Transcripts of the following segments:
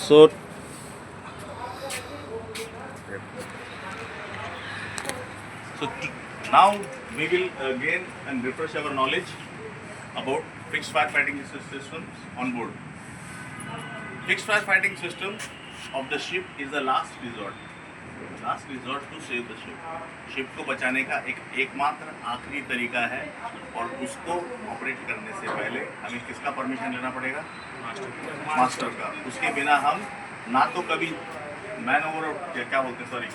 So now we will gain and refresh our knowledge about fixed firefighting systems on board. Fixed firefighting system of the ship is the last resort to save the ship. Ship को बचाने का एकमात्र आखिरी तरीका है और उसको operate करने से पहले हमें किसका परमिशन लेना पड़ेगा? मास्टर का। उसके बिना हम ना तो कभी मैन ओवर क्या बोलते हैं सॉरी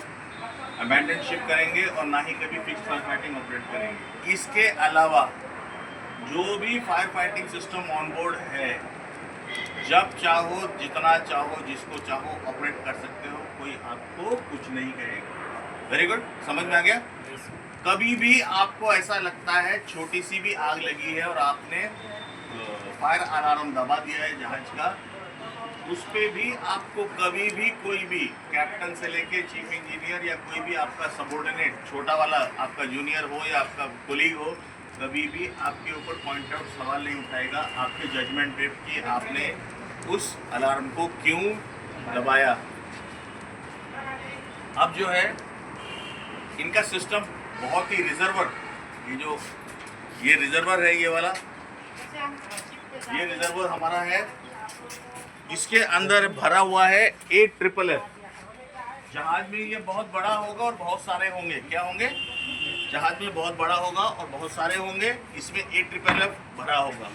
अबैंडन शिप करेंगे और ना ही कभी फिक्स फायर फाइटिंग ऑपरेट करेंगे। इसके अलावा जो भी fire fighting system on board है, जब चाहो जितना चाहो जिसको चाहो ऑपरेट कर सकते हो, कोई आपको कुछ नहीं कहेगा। वेरी गुड, समझ में आ गया? कभी भी आपको ऐसा लगता है छोटी सी भी आग लगी है और आपने फायर अलार्म दबा दिया है जहाज का, उस पे भी आपको कभी भी कोई भी कैप्टन से लेके चीफ इंजीनियर या कोई भी आपका सबॉर्डिनेट छोटा वाला आपका जूनियर हो या आपका कोलीग हो, कभी भी आपके ऊपर पॉइंट आउट सवाल नहीं उठाएगा आपके जजमेंट पे कि आपने उस अलार्म को क्यों दबाया। अब जो है इनका सिस्टम बहुत ही रिजर्वर, ये रिजर्वर है, ये वाला ये रिजर्वर हमारा है, इसके अंदर भरा हुआ है AFFF। जहाज में ये बहुत बड़ा होगा और बहुत सारे होंगे। क्या होंगे? जहाज में बहुत बड़ा होगा और बहुत सारे होंगे। इसमें AFFF भरा होगा।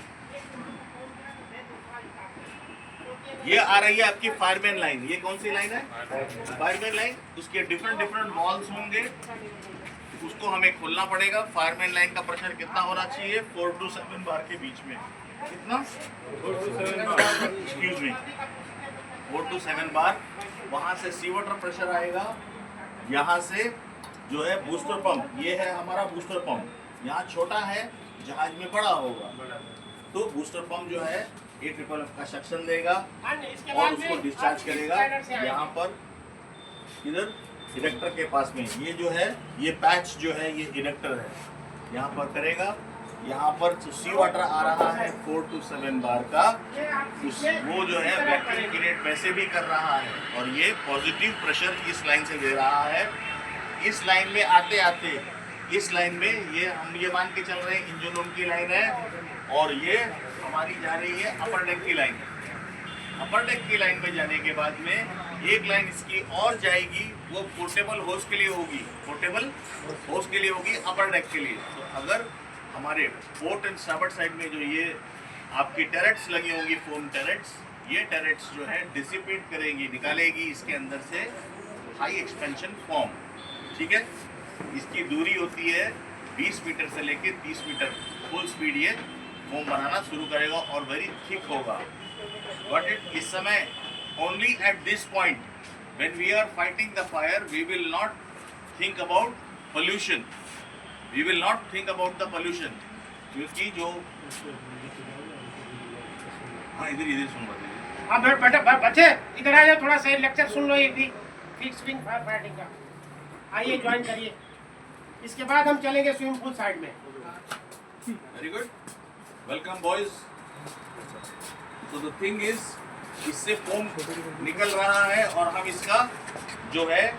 ये आ रही है आपकी फायरमैन लाइन। ये कौन सी लाइन है? Fireman line. उसके डिफरेंट वॉल्स होंगे, उसको हमें खोलना पड़ेगा। फायरमैन लाइन का प्रेशर कितना होना चाहिए? 4 to 7 बार के बीच में। कितना? 4 to 7 bar. Excuse me, 4 to 7 बार। वहाँ से सी वाटर प्रेशर आएगा, यहाँ से जो है बूस्टर पंप, ये है हमारा बूस्टर पंप। यहाँ छोटा है, जहाज में बड़ा होगा, तो बूस्टर पंप जो है AFFF का सक्शन देगा और उसको डिस्चार्ज करेगा यहाँ पर, इधर इरेक्टर के पास में। ये जो है ये पैच जो है ये इरेक्टर है, यहाँ पर करेगा। यहाँ पर सी वाटर आ रहा है 4 to 7 बार का, वो जो है वैक्यूम क्रिएट वैसे भी कर रहा है और ये पॉजिटिव प्रेशर इस लाइन से दे रहा है। इस लाइन में आते आते इस लाइन में ये हम ये मान के चल रहे हैं इंजन रूम की लाइन है और ये हमारी जा रही है अपर डेक की लाइन। अपर डेक की लाइन में जाने के बाद में एक लाइन इसकी और जाएगी, वो पोर्टेबल होस के लिए होगी, पोर्टेबल होस के लिए होगी, अपर डेक के लिए। तो अगर हमारे पोर्ट एंड स्टार्बोर्ड साइड में जो ये आपकी टैरेट्स लगी होंगी, फोम टैरेट्स, ये टैरेट्स जो है डिसिपेट करेंगी, निकालेगी इसके अंदर से हाई एक्सपेंशन फॉर्म। ठीक है, इसकी दूरी होती है 20 मीटर से लेके 30 मीटर। फुल स्पीड ये फोम बनाना शुरू करेगा और वेरी थिक होगा। बट इस समय only at this point when we are fighting the fire we will not think about pollution, we will not think about the pollution, क्योंकि जो हाँ इधर सुन रहे। हाँ बेटा बच्चे इधर आ जाओ, थोड़ा सा लेक्चर सुन लो ये भी फिक्स विंग फायर फाइटिंग का। आइए ज्वाइन करिए, इसके बाद हम चलेंगे स्विमिंग पूल साइड में। Very good, welcome boys. तो द थिंग इज, इससे फोम निकल रहा है और हम इसका जो है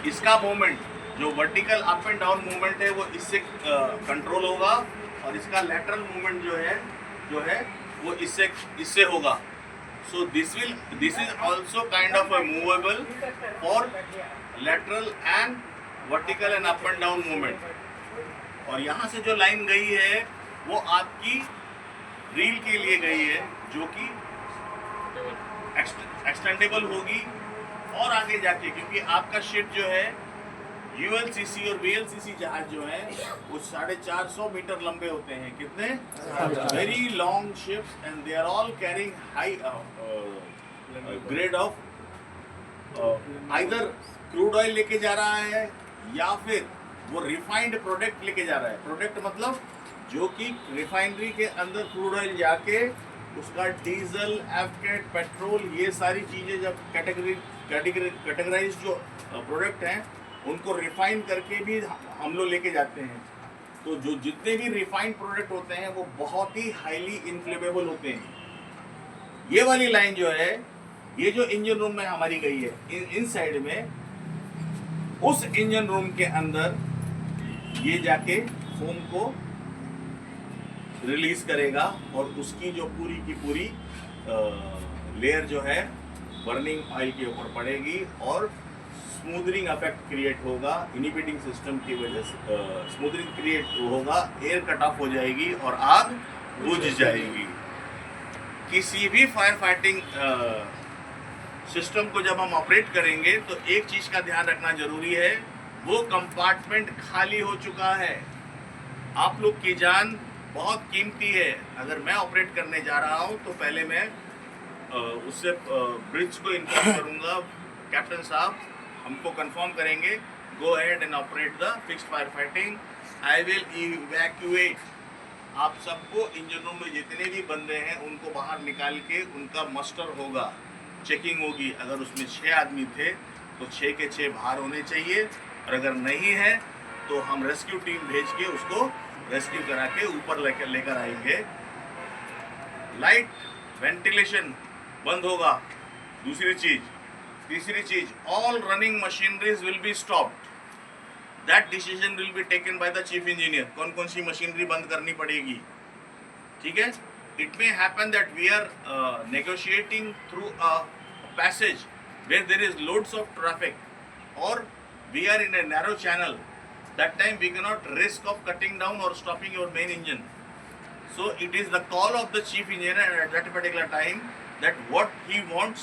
इसका मूवमेंट, जो vertical up and down movement है वो इससे कंट्रोल होगा और इसका लैटरल मूवमेंट जो है वो इससे होगा। So this is also kind of a movable for lateral and vertical and up and down movement। और यहाँ से जो लाइन गई है वो आपकी रील के लिए गई है, जो कि एक्सटेंडेबल होगी और आगे जाके, क्योंकि आपका शिप जो है ULCC और VLCC जहाज जो है वो 450 मीटर लंबे होते हैं। कितने? Very long ships and they are all carrying high grade of either crude oil लेके जा रहा है या फिर वो रिफाइंड प्रोडक्ट लेके जा रहा है। प्रोडक्ट मतलब जो कि रिफाइनरी के अंदर क्रूड ऑयल जाके उसका डीजल, एफकेट, पेट्रोल, ये सारी चीज़ें जब कैटेगराइज जो प्रोडक्ट हैं उनको रिफाइन करके भी हम लोग लेके जाते हैं। तो जो जितने भी रिफाइंड प्रोडक्ट होते हैं वो बहुत ही हाईली इनफ्लेमेबल होते हैं। ये वाली लाइन जो है, ये जो इंजन रूम में हमारी गई है, इन साइड में, उस इंजन रूम के अंदर ये जाके फोम को रिलीज करेगा और उसकी जो पूरी की पूरी लेयर जो है बर्निंग ऑयल के ऊपर पड़ेगी और स्मूदरिंग इफेक्ट क्रिएट होगा। इनिबिटिंग सिस्टम की वजह से स्मूदरिंग क्रिएट होगा, एयर कट ऑफ हो जाएगी और आग बुझ जाएगी। किसी भी फायर फाइटिंग सिस्टम को जब हम ऑपरेट करेंगे तो एक चीज का ध्यान रखना जरूरी है, वो कंपार्टमेंट खाली हो चुका है। आप लोग की जान बहुत कीमती है। अगर मैं ऑपरेट करने जा रहा हूं तो पहले मैं उससे ब्रिज को इन्फॉर्म करूंगा, कैप्टन साहब हमको कंफर्म करेंगे, go ahead and operate the fixed fire fighting, I will evacuate. आप सबको इंजन रूम में जितने भी बंदे हैं उनको बाहर निकाल के उनका मस्टर होगा, चेकिंग होगी। अगर उसमें 6 आदमी थे तो 6 के 6 बाहर होने चाहिए, और अगर नहीं है तो हम रेस्क्यू टीम भेज के उसको रेस्क्यू करा के ऊपर लेकर आएंगे। लाइट वेंटिलेशन बंद होगा। दूसरी चीज, तीसरी चीज, all running machineries will be stopped. That decision will be taken by the chief engineer. कौन कौन सी मशीनरी बंद करनी पड़ेगी, ठीक है। It may happen that we are negotiating through a passage where there is loads of traffic और we are in a narrow channel. That time we cannot risk of cutting down or stopping your main engine. So it is the call of the chief engineer at that particular time that what he wants,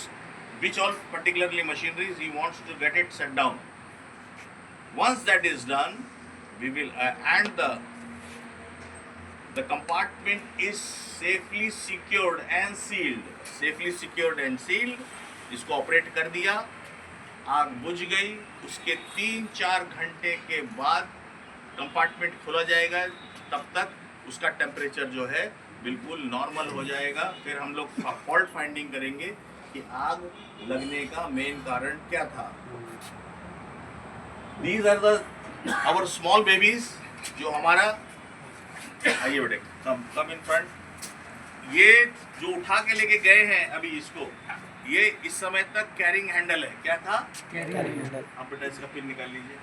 which all particularly machineries he wants to get it set down. Once that is done, we will and the compartment is safely secured and sealed. Safely secured and sealed. इसको operate कर दिया, आग बुझ गई। उसके 3-4 घंटे के बाद कंपार्टमेंट खुला जाएगा, तब तक उसका टेम्परेचर जो है बिल्कुल नॉर्मल हो जाएगा। फिर हम लोग फॉल्ट फाइंडिंग करेंगे कि आग लगने का मेन कारण क्या था। These are the our small babies जो हमारा, आइए बेटे कम इन फ्रंट। ये जो उठा के लेके गए हैं अभी इसको, ये इस समय तक कैरिंग हैंडल है। क्या था? Carrying handle. आप बेटा इसका पिन निकाल लीजिए,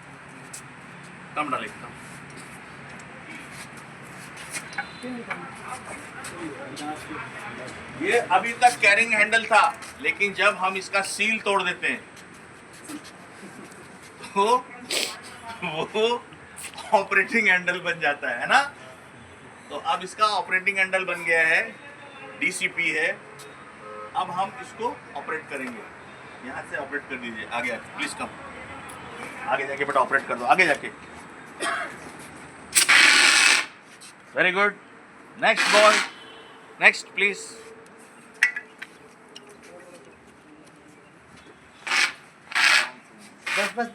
कम डाले कम। ये अभी तक कैरिंग हैंडल था, लेकिन जब हम इसका सील तोड़ देते हैं तो वो ऑपरेटिंग हैंडल बन जाता है ना। तो अब इसका ऑपरेटिंग हैंडल बन गया है, डीसीपी है। अब हम इसको ऑपरेट करेंगे। यहाँ से ऑपरेट कर दीजिए, आगे आके प्लीज कम, आगे जाके बेटा ऑपरेट कर दो, आगे जाके। Very good, next boy, next please. बस बस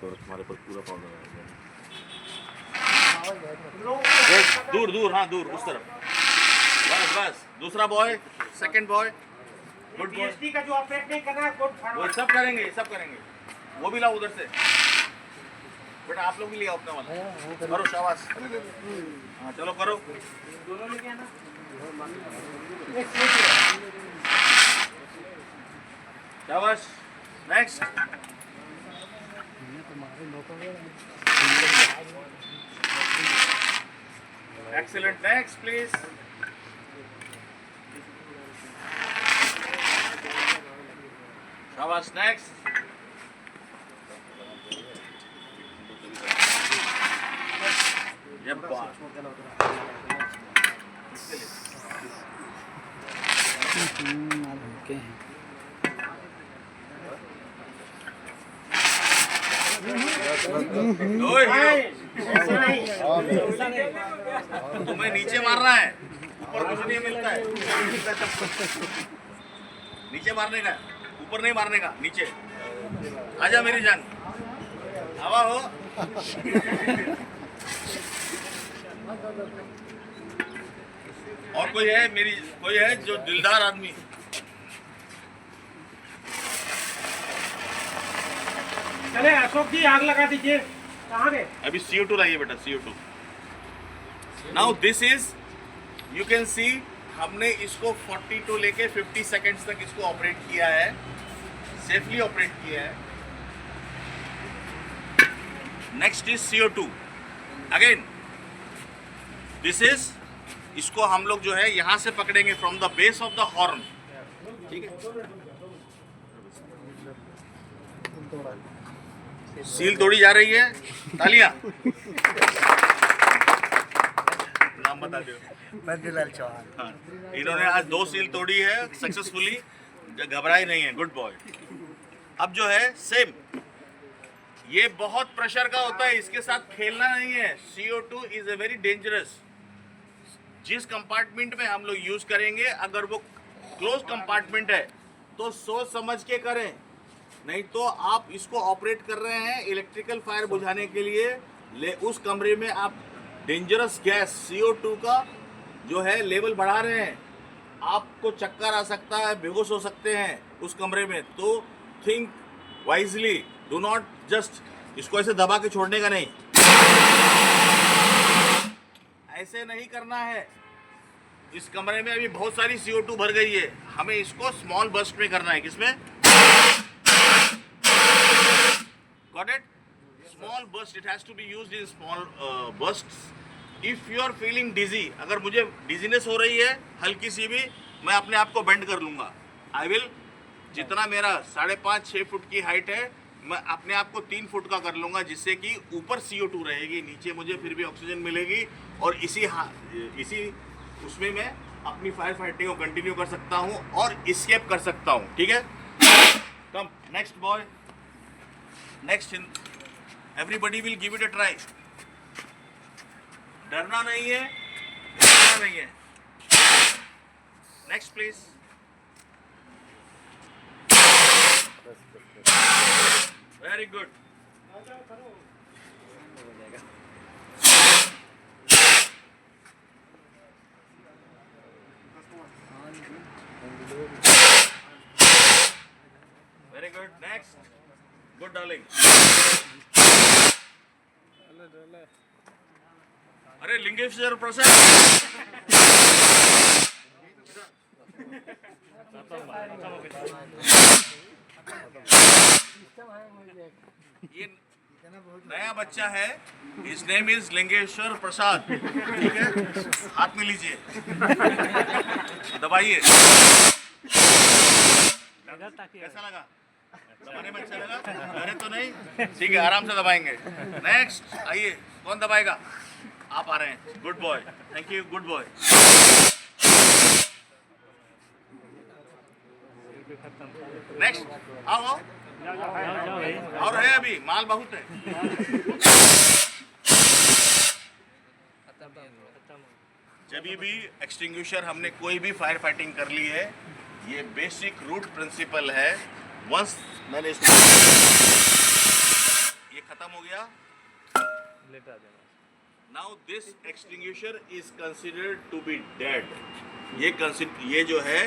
तुम्हारे पर पूरा पाउडर दूर दूर, हाँ दूर उस तरफ। बस बस, दूसरा boy, second boy, good boy. DSP का जो ऑपरेट नहीं करना है गुड वो फॉरवर्ड। सब करेंगे, सब करेंगे। वो भी लाओ उधर से बेटा, आप लोग भी लिया अपना वाला, करो शाबाश। हाँ चलो करो, दोनों लेके आना। शाबाश। Next, excellent, next please. शाबाश, नेक्स्ट। जब तुम्हें नीचे मारना है, ऊपर कुछ नहीं मिलता है। नीचे मारने का, ऊपर नहीं मारने का, नीचे। आजा मेरी जान, हवा हो। और कोई है मेरी, कोई है जो दिलदार आदमी? चले अशोक जी आग लगा दीजिए। कहाँ गए? अभी CO2 लाइए बेटा, CO2। Now this is, you can see, हमने इसको 40 टू लेके 50 सेकेंड्स तक इसको ऑपरेट किया है, सेफली ऑपरेट किया है। Next is CO2 again. This is, इसको हम लोग जो है यहाँ से पकड़ेंगे from the base of the horn, ठीक है। सील तोड़ी जा रही है, तालियां। नाम बता दो। बद्रीलाल चौहान। हाँ, इन्होंने आज 2 सील तोड़ी है सक्सेसफुली, घबराए नहीं है, गुड बॉय। अब जो है सेम, ये बहुत प्रेशर का होता है, इसके साथ खेलना नहीं है। CO2 is a very dangerous. जिस कंपार्टमेंट में हम लोग यूज करेंगे, अगर वो क्लोज कंपार्टमेंट है तो सोच समझ के करें, नहीं तो आप इसको ऑपरेट कर रहे हैं इलेक्ट्रिकल फायर बुझाने के लिए, उस कमरे में आप डेंजरस गैस CO2 का जो है लेवल बढ़ा रहे हैं, आपको चक्कर आ सकता है, बेहोश हो सकते हैं उस कमरे में। तो think wisely, do not just इसको ऐसे दबा के छोड़ने का नहीं, ऐसे नहीं करना है। इस कमरे में अभी बहुत सारी CO2 भर गई है, हमें इसको स्मॉल बर्स्ट में करना है। किसमें? Got it? Small burst. It has to be used in small bursts. If you are feeling dizzy, अगर मुझे डिजीनेस हो रही है हल्की सी भी, मैं अपने आप को बेंड कर लूँगा। I will, जितना मेरा 5.5-6 फुट की हाइट है, मैं अपने आप को 3 फुट का कर लूँगा, जिससे कि ऊपर CO2 रहेगी, नीचे मुझे फिर भी ऑक्सीजन मिलेगी, और इसी उसमें मैं अपनी फायर फाइटिंग को कंटिन्यू कर सकता हूँ और एस्केप कर सकता हूँ। ठीक है? कम next boy, next in, everybody will give it a try. डरना नहीं है, डरना नहीं है। Next please. Very good. Very good, next. Good darling. अरे लिंगेश्वर प्रसाद, ये नया बच्चा है, हिज नेम इज लिंगेश्वर प्रसाद। ठीक है, हाथ में लीजिए, दबाइए। कैसा लगा? दबाने में अच्छा लगा? अरे तो नहीं, ठीक है, आराम से दबाएंगे। नेक्स्ट आइए, कौन दबाएगा? आप आ रहे हैं, good boy, thank you, good boy. Next आओ, और है अभी माल बहुत है। जब भी एक्सटिंग्विशर हमने कोई भी फायर फाइटिंग कर ली है, ये बेसिक रूट प्रिंसिपल है। वंस मैंने इसको, ये खत्म हो गया, now this extinguisher is considered to be dead. ये जो है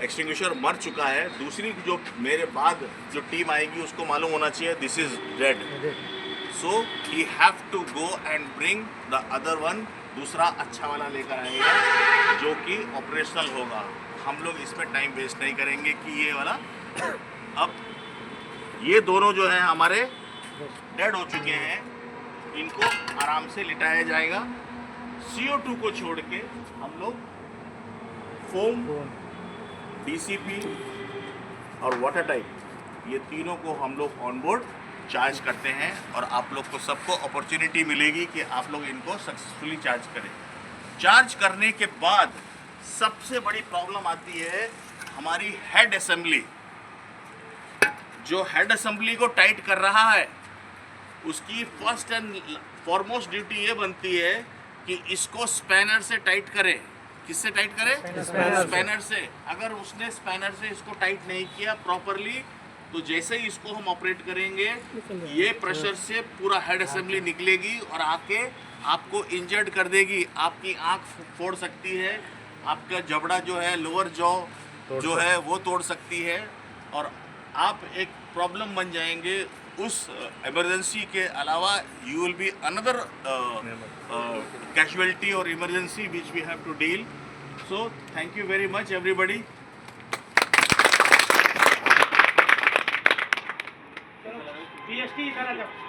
एक्सटिंग्विशर मर चुका है। दूसरी जो मेरे बाद जो टीम आएगी उसको मालूम होना चाहिए this is dead, so he have to go and bring the other one, दूसरा अच्छा वाला लेकर आएगा जो कि ऑपरेशनल होगा। हम लोग इसमें टाइम वेस्ट नहीं करेंगे कि ये वाला, अब ये दोनों जो है हमारे डेड हो चुके हैं, इनको आराम से लिटाया जाएगा। CO2 को छोड़ के हम लोग फोम, DCP और वाटर टाइप, ये तीनों को हम लोग ऑन बोर्ड चार्ज करते हैं, और आप लोग को सबको अपॉर्चुनिटी मिलेगी कि आप लोग इनको सक्सेसफुली चार्ज करें। चार्ज करने के बाद सबसे बड़ी प्रॉब्लम आती है हमारी हेड असेंबली। जो हेड असेंबली को टाइट कर रहा है, उसकी फर्स्ट एंड फॉरमोस्ट ड्यूटी ये बनती है कि इसको स्पैनर से टाइट करे। किससे टाइट करे? स्पैनर से। अगर उसने स्पैनर से इसको टाइट नहीं किया प्रॉपरली, तो जैसे ही इसको हम ऑपरेट करेंगे, ये प्रेशर से पूरा हेड असेंबली निकलेगी और आके आपको इंजर्ड कर देगी। आपकी आंख फोड़ सकती है, आपका जबड़ा जो है, लोअर जॉ जो है वो तोड़ सकती है, और आप एक प्रॉब्लम बन जाएंगे, उस इमरजेंसी के अलावा you will be another casualty और emergency which we have to deal. So thank you very much everybody. BST इधर आ जाओ.